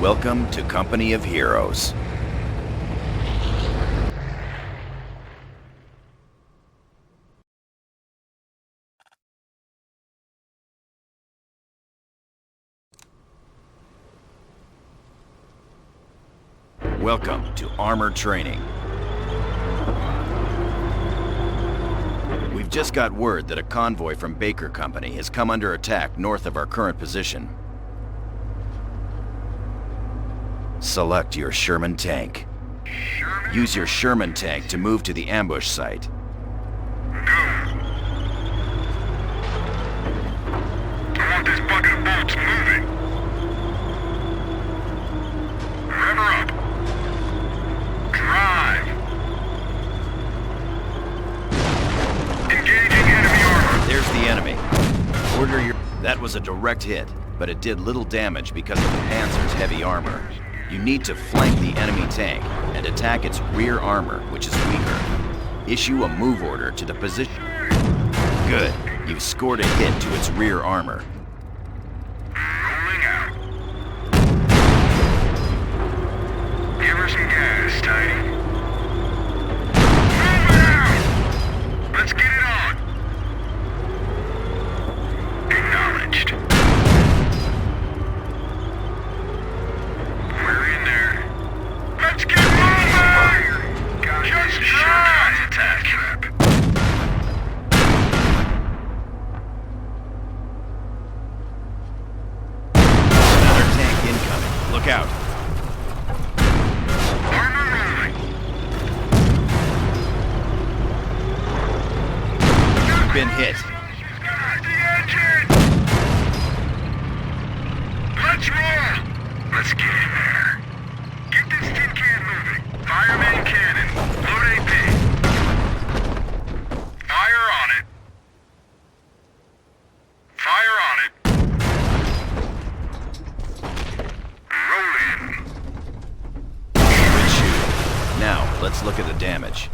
Welcome to Company of Heroes. Welcome to Armor Training. We've just got word that a convoy from Baker Company has come under attack north of our current position. Select your Sherman tank. Use your Sherman tank to move to the ambush site. I want this bucket of bolts moving. Rev her up. Drive. Engaging enemy armor. There's the enemy. Order your... That was a direct hit, but it did little damage because of the Panzer's heavy armor. You need to flank the enemy tank and attack its rear armor, which is weaker. Issue a move order to the position. Good. You've scored a hit to its rear armor. Rolling out. Give her some gas, Tiny. Move out! Let's get it on. Acknowledged. We're in there. Let's get moving! Just drive! Attack trap. Another tank incoming. Look out. Armor moving. You've been hit. Start the engine! Let's roll! Let's get in there. Get this tin can moving. Fireman cannon. Load AP. Fire on it. Fire on it. Roll in. Good shooting. Now, let's look at the damage.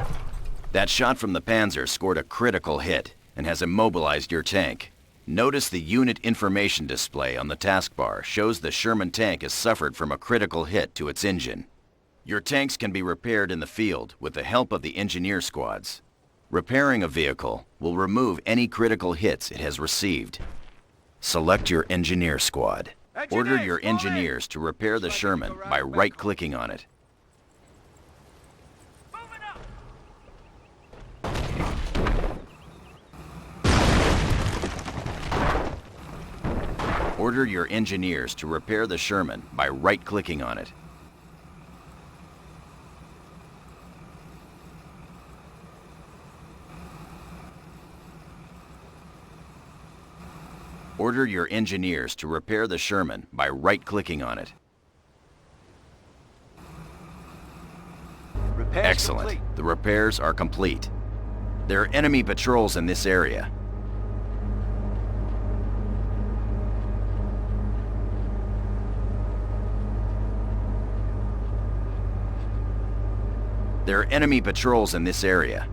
That shot from the Panzer scored a critical hit and has immobilized your tank. Notice the unit information display on the taskbar shows the Sherman tank has suffered from a critical hit to its engine. Your tanks can be repaired in the field with the help of the engineer squads. Repairing a vehicle will remove any critical hits it has received. Select your engineer squad. Order your engineers to repair the Sherman by right-clicking on it. Order your engineers to repair the Sherman by right-clicking on it. Order your engineers to repair the Sherman by right-clicking on it. Excellent. The repairs are complete. There are enemy patrols in this area. There are enemy patrols in this area.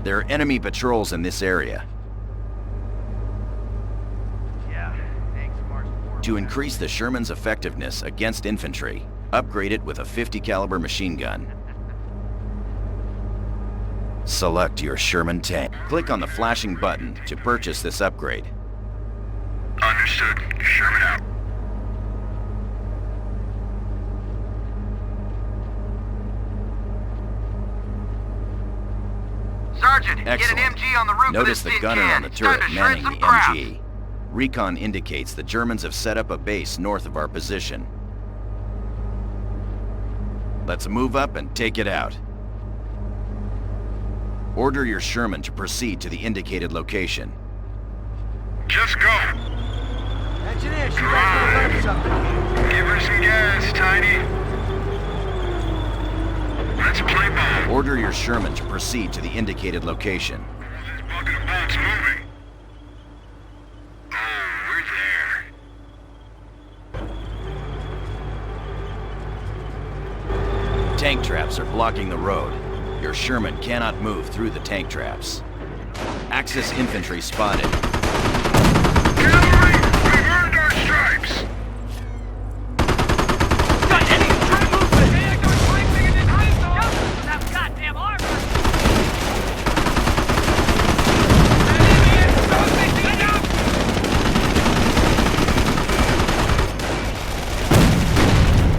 There are enemy patrols in this area. Yeah, thanks, Mars 4. To increase the Sherman's effectiveness against infantry, upgrade it with a 50 caliber machine gun. Select your Sherman tank. Click on the flashing button to purchase this upgrade. Understood. Sherman out. Sergeant, Excellent. get an MG on the roof Notice of the this tin gunner can. on the It's time turret to shred manning some the crap. MG. Recon indicates the Germans have set up a base north of our position. Let's move up and take it out. Order your Sherman to proceed to the indicated location. Just go. Engineers, you guys gonna learn something. Give her some gas, Tiny. Let's play ball. Order your Sherman to proceed to the indicated location. This bucket of bolts moving. Oh, we're there. Tank traps are blocking the road. Your Sherman cannot move through the tank traps. Axis infantry spotted. Cavalry, we've earned our stripes! Got any true movement! That goddamn armor!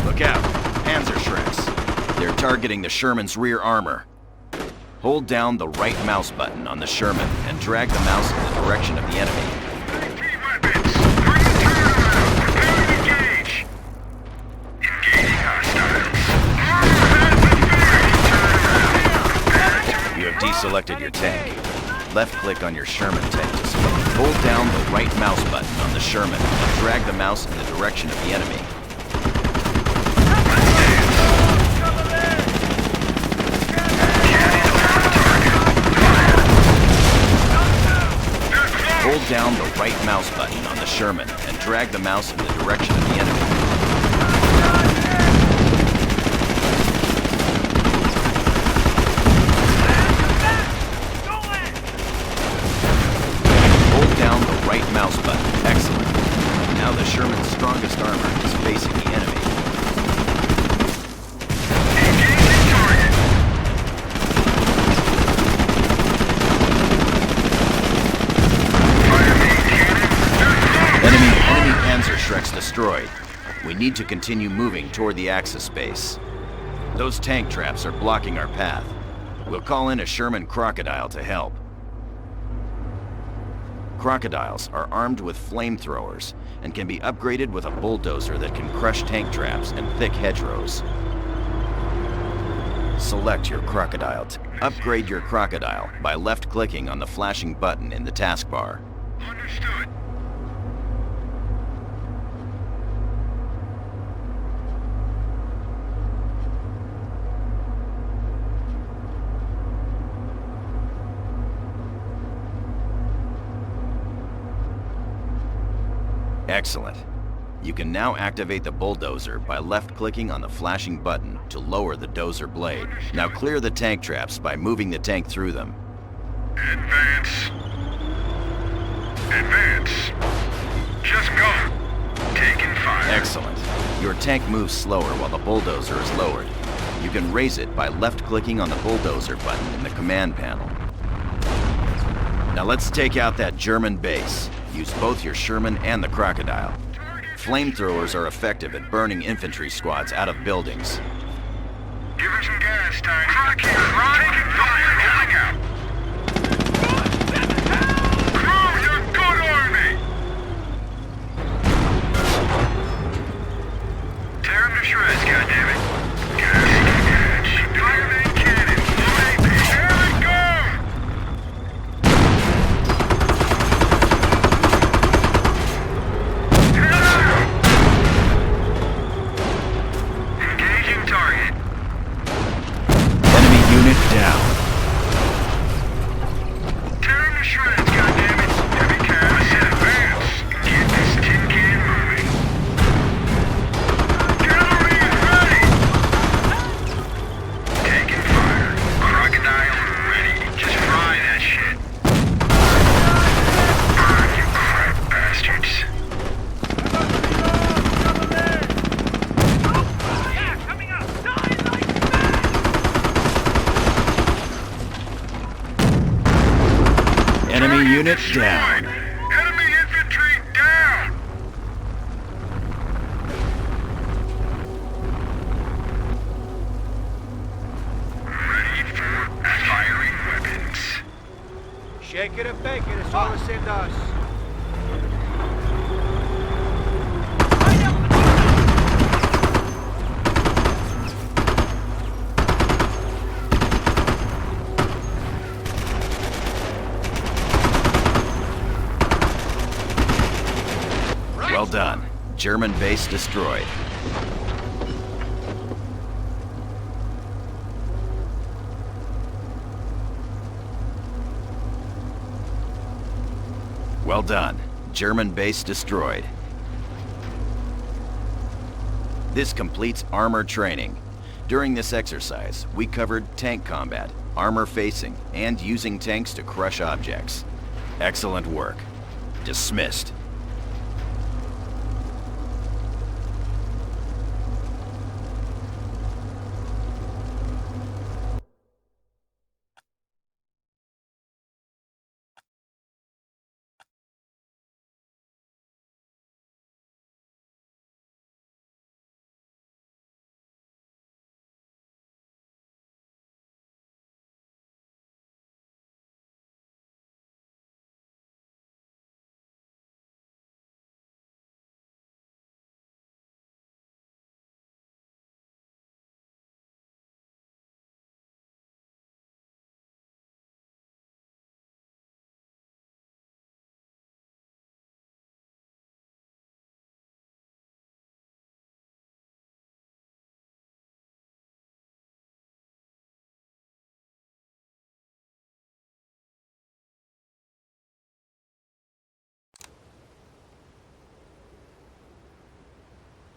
Look out, Panzerschrecks. They're targeting the Sherman's rear armor. Hold down the right mouse button on the Sherman and drag the mouse in the direction of the enemy. Repeat weapons! Bring the turnaround! Prepare to engage! Engaging hostiles. Armor has been fired! You have deselected your tank. Left-click on your Sherman tank to select. Hold down the right mouse button on the Sherman and drag the mouse in the direction of the enemy. Hold down the right mouse button on the Sherman and drag the mouse in the direction of the enemy. Hold down the right mouse button. Excellent. Now the Sherman's strongest armor is facing the enemy. Engaging target! Fire main cannon! Enemy Panzerschrecks destroyed. We need to continue moving toward the Axis base. Those tank traps are blocking our path. We'll call in a Sherman Crocodile to help. Crocodiles are armed with flamethrowers and can be upgraded with a bulldozer that can crush tank traps and thick hedgerows. Select your Crocodile. Upgrade your Crocodile by left-clicking on the flashing button in the taskbar. Understood. Excellent. You can now activate the bulldozer by left-clicking on the flashing button to lower the dozer blade. Now clear the tank traps by moving the tank through them. Advance. Advance. Just go. Taking fire. Excellent. Your tank moves slower while the bulldozer is lowered. You can raise it by left-clicking on the bulldozer button in the command panel. Now let's take out that German base. Use both your Sherman and the Crocodile. Flamethrowers are effective at burning infantry squads out of buildings. Give her some gas, Tiny. Taking fire. Holding out. Crew, you're good army! Tear him to shreds, goddammit. Gas edge. Fire main cannon. Load AP. Here we go! Engaging target. Enemy unit down. Tear him to shreds, goddammit. Heavy cast. Advance. Get this tin can moving. Cavalry is ready! Taking fire. Crocodile ready. Just fry that shit. Burn, you crap bastards. Yeah, coming up! Die like Enemy unit Destroyed. down. Enemy infantry down! Ready for firing weapons. Shake it and bake it, it's all the same to us. Well done. German base destroyed. Well done. German base destroyed. This completes armor training. During this exercise, we covered tank combat, armor facing, and using tanks to crush objects. Excellent work. Dismissed.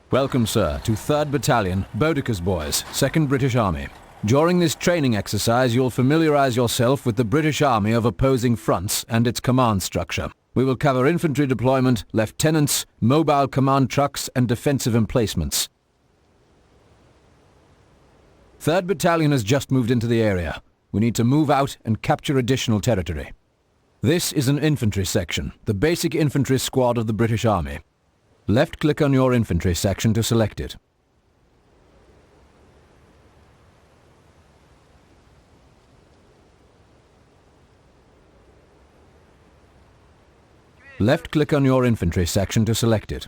Welcome, sir, to 3rd Battalion, Boudicca's Boys, 2nd British Army. During this training exercise, you'll familiarize yourself with the British Army of opposing fronts and its command structure. We will cover infantry deployment, lieutenants, mobile command trucks, and defensive emplacements. 3rd Battalion has just moved into the area. We need to move out and capture additional territory. This is an infantry section, the basic infantry squad of the British Army. Left-click on your infantry section to select it. Left-click on your infantry section to select it.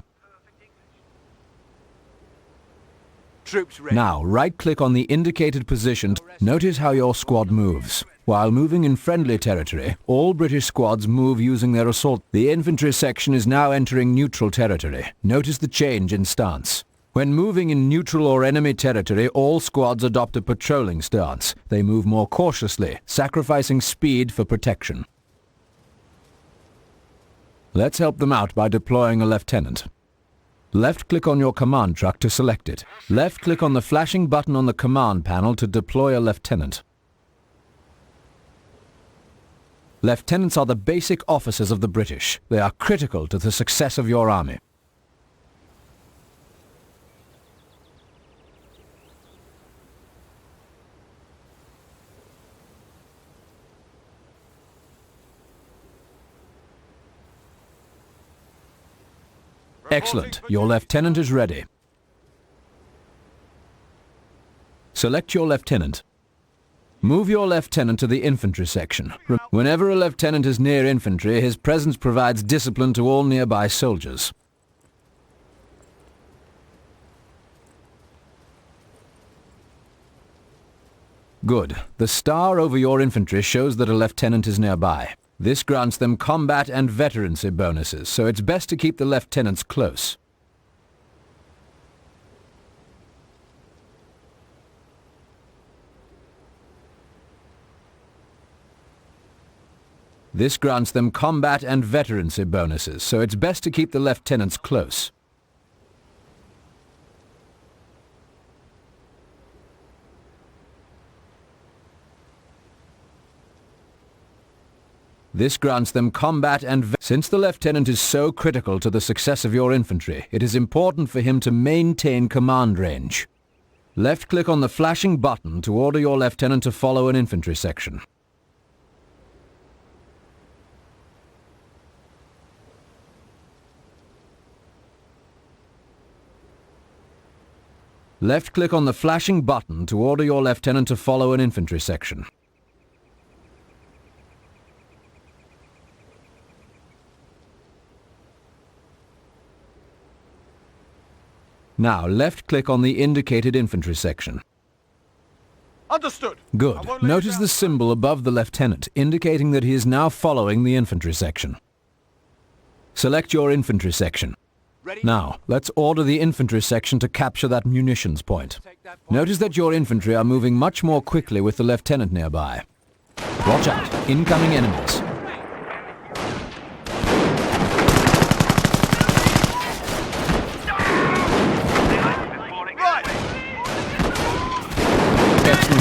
Troops ready. Now, right-click on the indicated position. Notice how your squad moves. While moving in friendly territory, all British squads move using their assault. The infantry section is now entering neutral territory. Notice the change in stance. When moving in neutral or enemy territory, all squads adopt a patrolling stance. They move more cautiously, sacrificing speed for protection. Let's help them out by deploying a lieutenant. Left-click on your command truck to select it. Left-click on the flashing button on the command panel to deploy a lieutenant. Lieutenants are the basic officers of the British. They are critical to the success of your army. Excellent. Your lieutenant is ready. Select your lieutenant. Move your lieutenant to the infantry section. Whenever a lieutenant is near infantry, his presence provides discipline to all nearby soldiers. Good. The star over your infantry shows that a lieutenant is nearby. This grants them combat and veterancy bonuses, so it's best to keep the lieutenants close. This grants them combat and veterancy bonuses, so it's best to keep the lieutenants close. This grants them combat and since the lieutenant is so critical to the success of your infantry, it is important for him to maintain command range. Left-click on the flashing button to order your lieutenant to follow an infantry section. Left-click on the flashing button to order your lieutenant to follow an infantry section. Now, left-click on the indicated infantry section. Understood. Good. Notice the symbol above the lieutenant, indicating that he is now following the infantry section. Select your infantry section. Ready? Now, let's order the infantry section to capture that munitions point. Notice that your infantry are moving much more quickly with the lieutenant nearby. Watch out. Incoming enemies.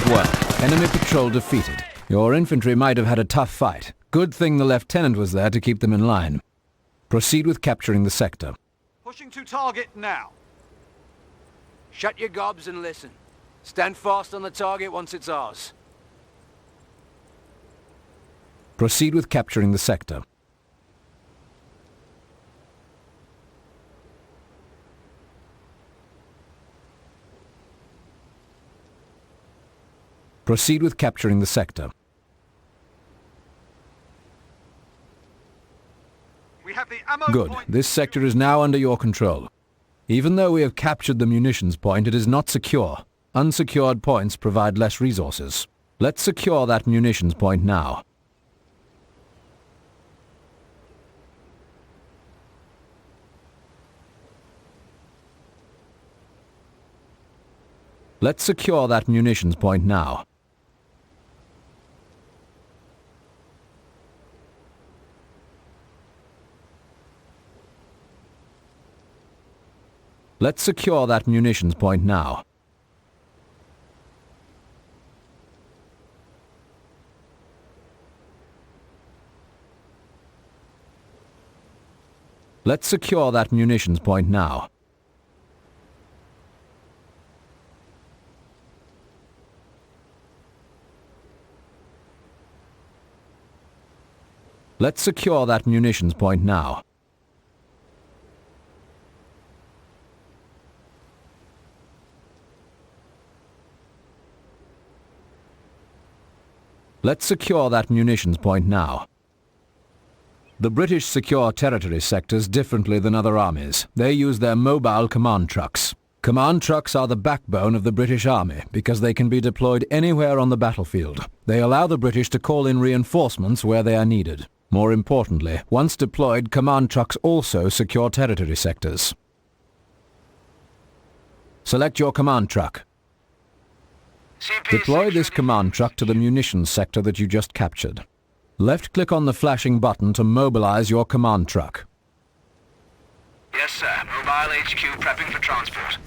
well. Enemy patrol defeated. Your infantry might have had a tough fight. Good thing the lieutenant was there to keep them in line. Proceed with capturing the sector. Pushing to target now. Shut your gobs and listen. Stand fast on the target once it's ours. Proceed with capturing the sector. Proceed with capturing the sector. We have the ammo Good. point. This sector is now under your control. Even though we have captured the munitions point, it is not secure. Unsecured points provide less resources. Let's secure that munitions point now. Let's secure that munitions point now. Let's secure that munitions point now. Let's secure that munitions point now. Let's secure that munitions point now. Let's secure that munitions point now. The British secure territory sectors differently than other armies. They use their mobile command trucks. Command trucks are the backbone of the British Army because they can be deployed anywhere on the battlefield. They allow the British to call in reinforcements where they are needed. More importantly, once deployed, command trucks also secure territory sectors. Select your command truck. Deploy this command truck to the munitions sector that you just captured. Left-click on the flashing button to mobilize your command truck. Yes, sir. Mobile HQ prepping for transport.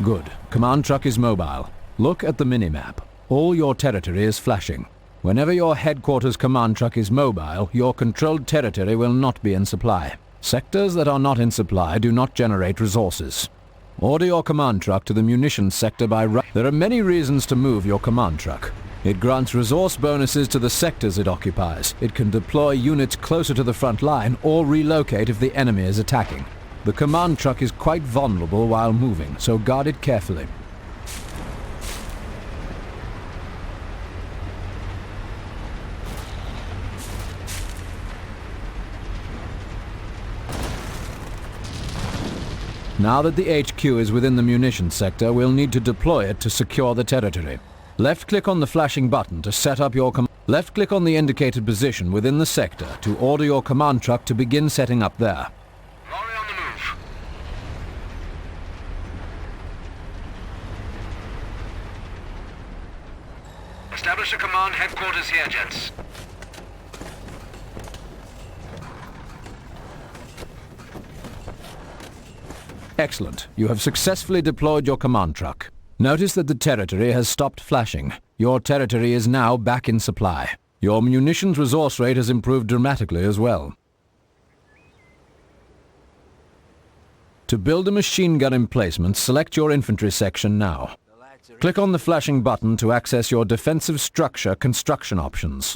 Good. Command truck is mobile. Look at the minimap. All your territory is flashing. Whenever your headquarters command truck is mobile, your controlled territory will not be in supply. Sectors that are not in supply do not generate resources. Order your command truck to the munitions sector by There are many reasons to move your command truck. It grants resource bonuses to the sectors it occupies. It can deploy units closer to the front line or relocate if the enemy is attacking. The command truck is quite vulnerable while moving, so guard it carefully. Now that the HQ is within the munitions sector, we'll need to deploy it to secure the territory. Left-click on the flashing button to set up your Left-click on the indicated position within the sector to order your command truck to begin setting up there. Lorry on the move. Establish a command headquarters here, gents. Excellent. You have successfully deployed your command truck. Notice that the territory has stopped flashing. Your territory is now back in supply. Your munitions resource rate has improved dramatically as well. To build a machine gun emplacement, select your infantry section now. Click on the flashing button to access your defensive structure construction options.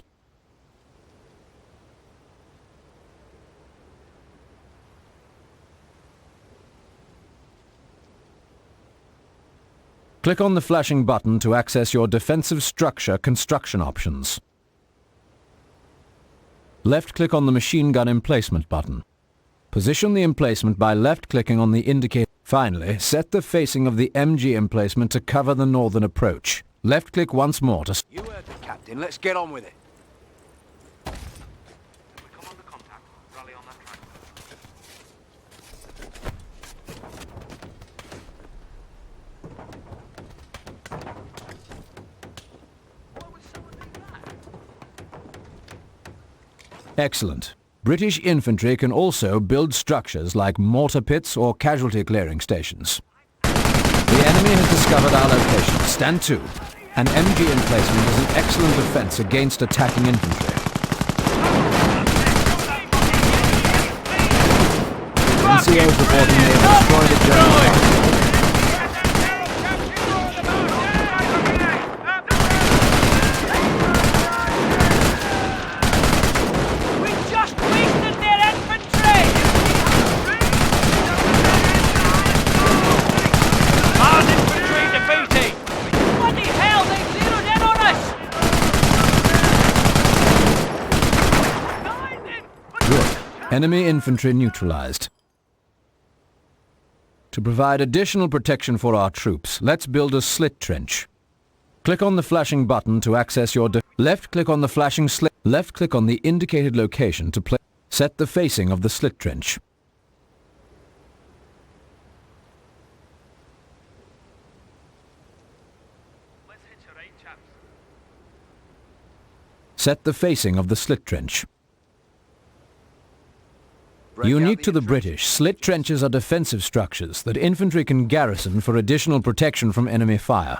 Click on the flashing button to access your defensive structure construction options. Left-click on the machine gun emplacement button. Position the emplacement by left-clicking on the indicator. Finally, set the facing of the MG emplacement to cover the northern approach. Left-click once more to... You heard the captain. Let's get on with it. Excellent. British infantry can also build structures like mortar pits or casualty clearing stations. The enemy has discovered our location. Stand to. An MG emplacement is an excellent defense against attacking infantry. NCOs reporting they have destroyed a German target. We just wasted their infantry! Hard infantry defeated! What the hell? They zeroed in on us! Good. Enemy infantry neutralized. To provide additional protection for our troops, let's build a slit trench. Click on the flashing button to access your left-click on the flashing slit. Left-click on the indicated location to set the facing of the slit trench. Set the facing of the slit trench. Unique to the British, slit trenches are defensive structures that infantry can garrison for additional protection from enemy fire.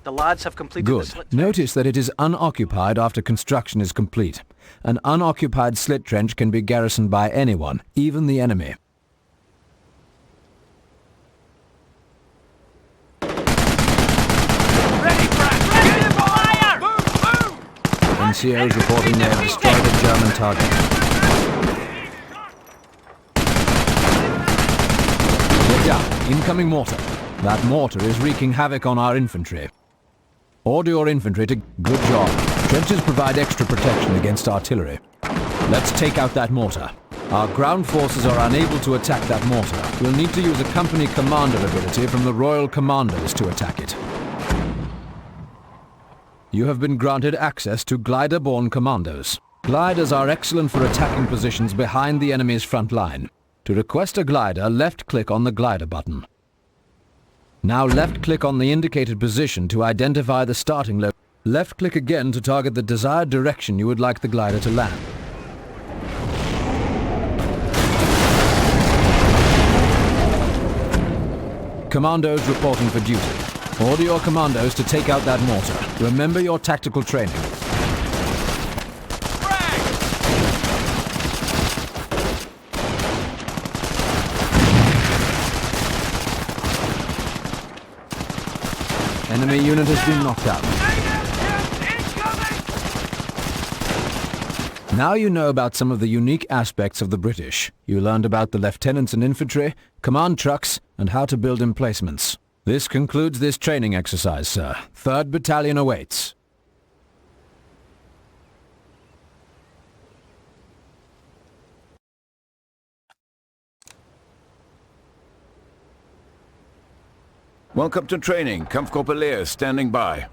The lads have completed the Good. slit trench. Notice that it is unoccupied after construction is complete. An unoccupied slit trench can be garrisoned by anyone, even the enemy. NCOs reporting they have destroyed a German target. Get down. Incoming mortar. That mortar is wreaking havoc on our infantry. Order your infantry to... Good job. Trenches provide extra protection against artillery. Let's take out that mortar. Our ground forces are unable to attack that mortar. We'll need to use a company commander ability from the Royal Commandos to attack it. You have been granted access to glider-borne commandos. Gliders are excellent for attacking positions behind the enemy's front line. To request a glider, left-click on the glider button. Now left-click on the indicated position to identify the starting location. Left-click again to target the desired direction you would like the glider to land. Commandos reporting for duty. Order your commandos to take out that mortar. Remember your tactical training. Enemy unit has been knocked out. Now you know about some of the unique aspects of the British. You learned about the lieutenants and infantry, command trucks, and how to build emplacements. This concludes this training exercise, sir. 3rd Battalion awaits. Welcome to training. Kampfgruppe Leer standing by.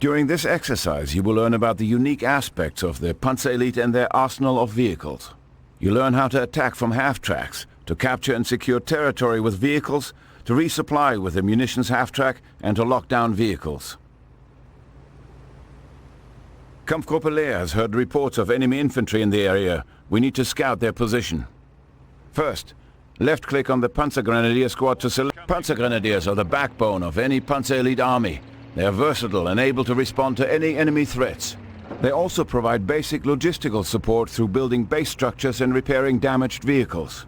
During this exercise, you will learn about the unique aspects of the Panzer Elite and their arsenal of vehicles. You learn how to attack from half-tracks, to capture and secure territory with vehicles, to resupply with the munitions half-track, and to lock down vehicles. Kampfgruppe Leer has heard reports of enemy infantry in the area. We need to scout their position. First, left-click on the Panzergrenadier squad to select. Panzergrenadiers are the backbone of any Panzer Elite army. They are versatile and able to respond to any enemy threats. They also provide basic logistical support through building base structures and repairing damaged vehicles.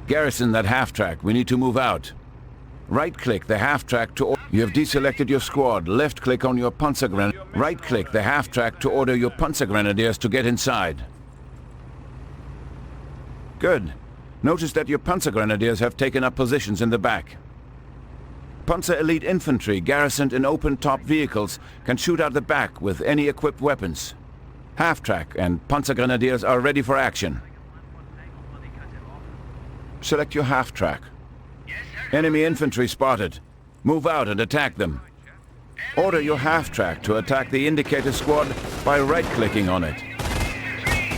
Garrison that half-track. We need to move out. Right-click the half-track to... You have deselected your squad. Left-click on your Panzergrenadier. Right-click the half-track to order your Panzergrenadiers to get inside. Good. Notice that your Panzergrenadiers have taken up positions in the back. Panzer Elite infantry garrisoned in open-top vehicles can shoot out the back with any equipped weapons. Half-track and Panzergrenadiers are ready for action. Select your half-track. Enemy infantry spotted. Move out and attack them. Order your half-track to attack the indicator squad by right-clicking on it.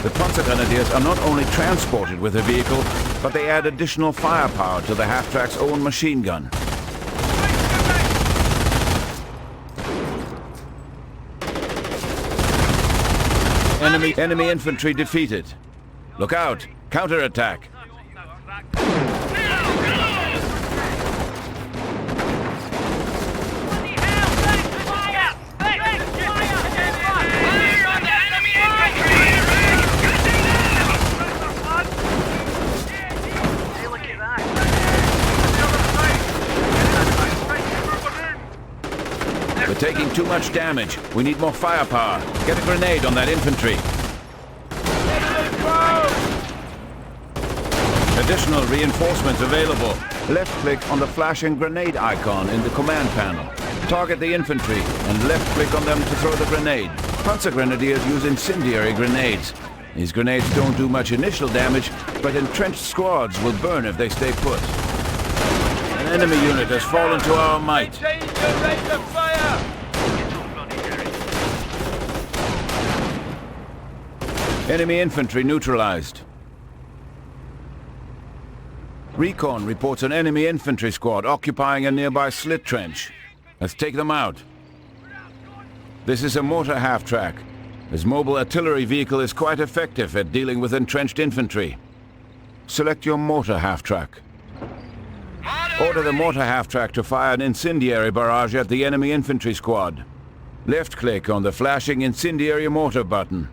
The Panzergrenadiers are not only transported with the vehicle, but they add additional firepower to the half-track's own machine gun. Enemy infantry defeated. Look out! Counterattack! Bloody hell, thanks, fire! Thanks, fire! Fire on the enemy infantry! Hey, look at that. We're taking too much damage. We need more firepower. Get a grenade on that infantry. Additional reinforcements available. Left-click on the flashing grenade icon in the command panel. Target the infantry and left-click on them to throw the grenade. Panzer Grenadiers use incendiary grenades. These grenades don't do much initial damage, but entrenched squads will burn if they stay put. An enemy unit has fallen to our might. Change your rate of fire! Enemy infantry neutralized. Recon reports an enemy infantry squad occupying a nearby slit trench. Let's take them out. This is a mortar half-track. This mobile artillery vehicle is quite effective at dealing with entrenched infantry. Select your mortar half-track. Order the mortar half-track to fire an incendiary barrage at the enemy infantry squad. Left-click on the flashing incendiary mortar button.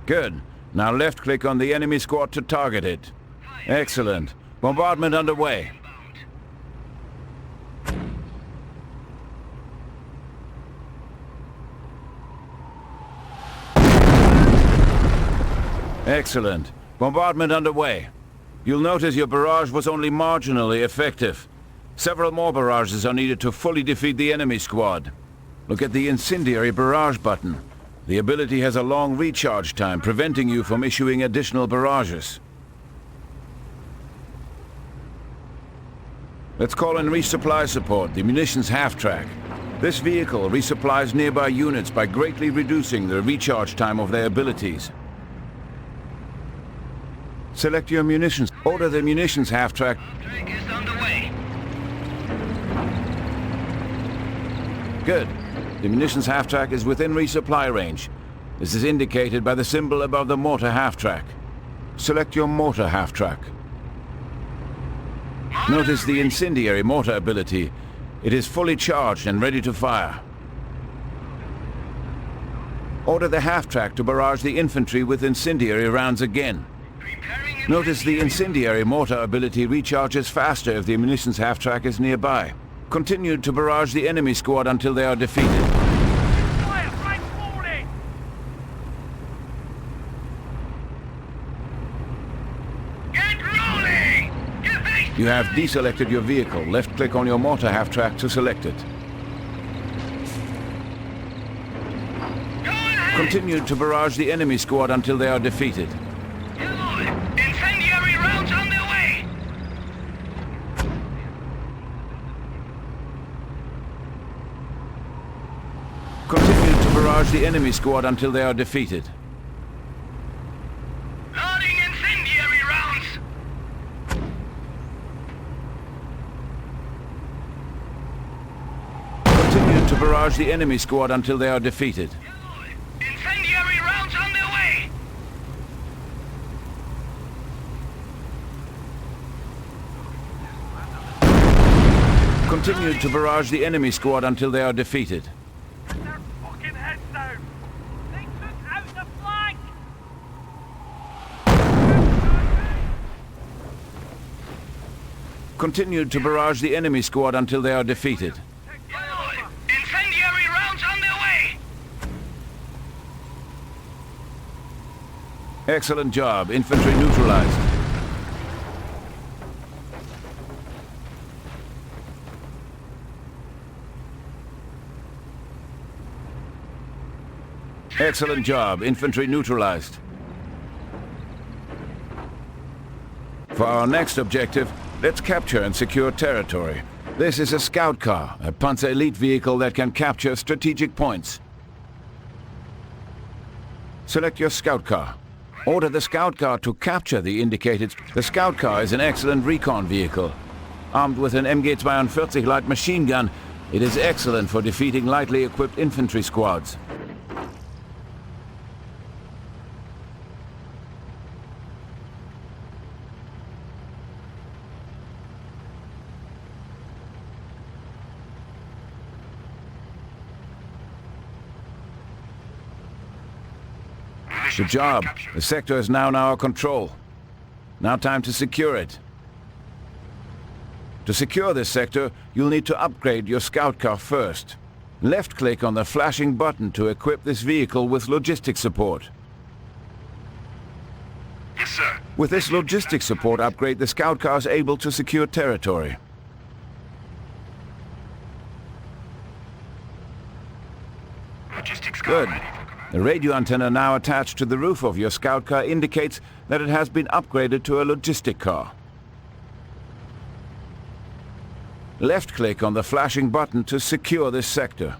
Good. Now left-click on the enemy squad to target it. Excellent. Bombardment underway. Excellent. Bombardment underway. You'll notice your barrage was only marginally effective. Several more barrages are needed to fully defeat the enemy squad. Look at the incendiary barrage button. The ability has a long recharge time, preventing you from issuing additional barrages. Let's call in resupply support, the munitions half-track. This vehicle resupplies nearby units by greatly reducing the recharge time of their abilities. Select your munitions. Order the munitions half-track. Good. The munitions half-track is within resupply range. This is indicated by the symbol above the mortar half-track. Select your mortar half-track. Notice the incendiary mortar ability. It is fully charged and ready to fire. Order the half-track to barrage the infantry with incendiary rounds again. Notice the incendiary mortar ability recharges faster if the munitions half-track is nearby. Continue to barrage the enemy squad until they are defeated. Fire, right forward! Get rolling! Get back! You have deselected your vehicle. Left-click on your mortar half-track to select it. Go ahead! Continue to barrage the enemy squad until they are defeated. Incendiary rounds on their way! Continue to barrage the enemy squad until they are defeated. Loading incendiary rounds! Continue to barrage the enemy squad until they are defeated. Incendiary rounds on their way! Continue to barrage the enemy squad until they are defeated. Put their fucking heads down! They took out the flank! Continue to barrage the enemy squad until they are defeated. Incendiary rounds on their way! Excellent job. Infantry neutralized. Excellent job. Infantry neutralized. For our next objective, let's capture and secure territory. This is a scout car, a Panzer Elite vehicle that can capture strategic points. Select your scout car. Order the scout car to capture the indicated... The scout car is an excellent recon vehicle. Armed with an MG-42 light machine gun, it is excellent for defeating lightly equipped infantry squads. Good job. The sector is now in our control. Now time to secure it. To secure this sector, you'll need to upgrade your scout car first. Left-click on the flashing button to equip this vehicle with logistics support. Yes, sir. With this logistics support upgrade, the scout car is able to secure territory. Logistics car Good. ready for command. The radio antenna now attached to the roof of your scout car indicates that it has been upgraded to a logistic car. Left-click on the flashing button to secure this sector.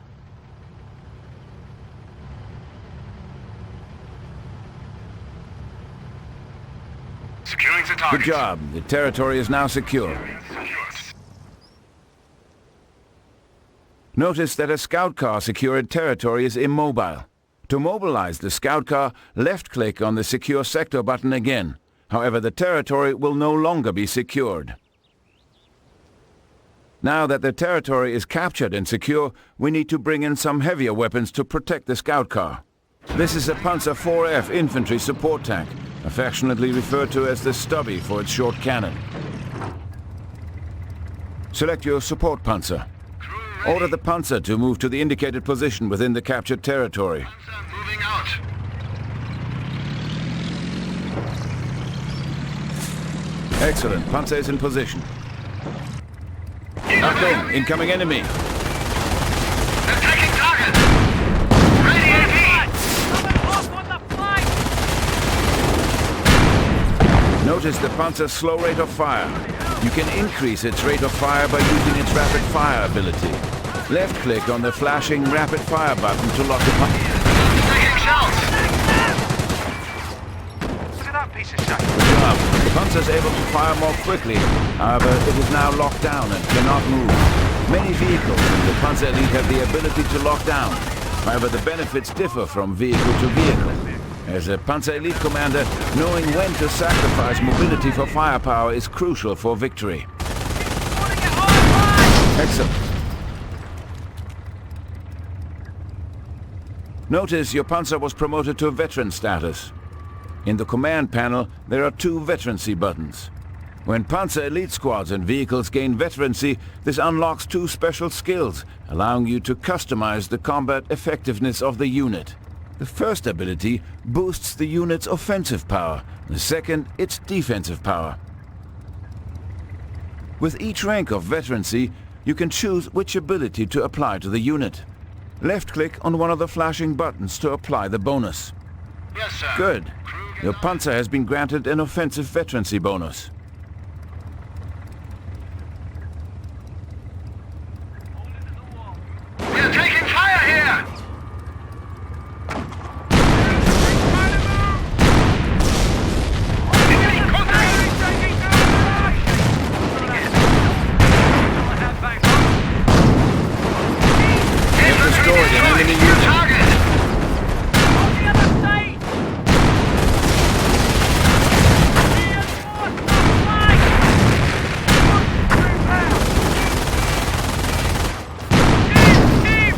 Securing the target. Good job. The territory is now secure. Notice that a scout car secured territory is immobile. To mobilize the scout car, left-click on the Secure Sector button again. However, the territory will no longer be secured. Now that the territory is captured and secure, we need to bring in some heavier weapons to protect the scout car. This is a Panzer IV-F infantry support tank, affectionately referred to as the Stubby for its short cannon. Select your support Panzer. Order the Panzer to move to the indicated position within the captured territory. Panzer moving out. Excellent. Panzer is in position. Achtung! Incoming enemy! Attacking target. Ready, AV. Coming off on the flank! Notice the Panzer's slow rate of fire. You can increase its rate of fire by using its rapid fire ability. Left-click on the flashing rapid fire button to lock the Panzer. Taking shots. Look at that piece of shit. Good job. The Panzer is able to fire more quickly. However, it is now locked down and cannot move. Many vehicles in the Panzer Elite have the ability to lock down. However, the benefits differ from vehicle to vehicle. As a Panzer Elite commander, knowing when to sacrifice mobility for firepower is crucial for victory. Excellent. Notice your Panzer was promoted to veteran status. In the command panel, there are 2 veterancy buttons. When Panzer Elite squads and vehicles gain veterancy, this unlocks 2 special skills, allowing you to customize the combat effectiveness of the unit. The first ability boosts the unit's offensive power, the second its defensive power. With each rank of veterancy, you can choose which ability to apply to the unit. Left-click on one of the flashing buttons to apply the bonus. Yes, sir. Good. Your Panzer has been granted an offensive veterancy bonus. We are taking fire here. You've destroyed an enemy unit. Target. On the other side! Reinforced the flank! Team!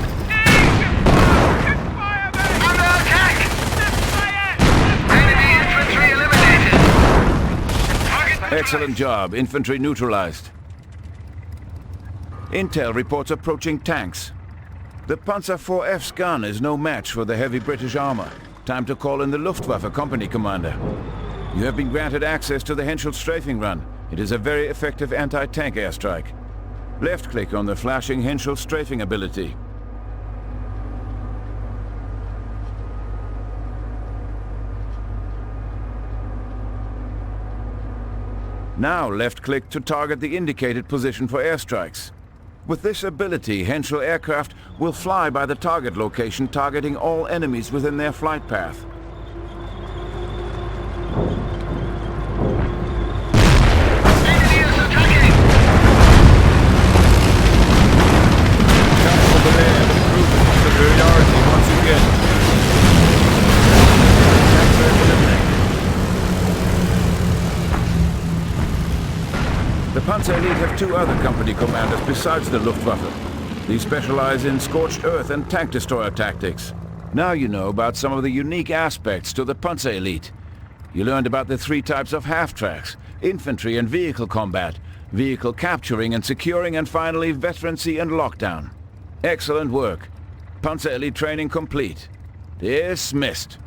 Fire, man! Under attack. Fire! Enemy infantry eliminated. Target Excellent job. Infantry neutralized. Intel reports approaching tanks. The Panzer IV-F's gun is no match for the heavy British armor. Time to call in the Luftwaffe company commander. You have been granted access to the Henschel strafing run. It is a very effective anti-tank airstrike. Left-click on the flashing Henschel strafing ability. Now left-click to target the indicated position for airstrikes. With this ability, Henschel aircraft will fly by the target location, targeting all enemies within their flight path. Enemy is attacking. Tactical command has proven superiority once again. The Panzer Elite have 2 other company commanders besides the Luftwaffe. These specialize in scorched earth and tank destroyer tactics. Now you know about some of the unique aspects to the Panzer Elite. You learned about the 3 types of half-tracks, infantry and vehicle combat, vehicle capturing and securing, and finally veterancy and lockdown. Excellent work. Panzer Elite training complete. Dismissed.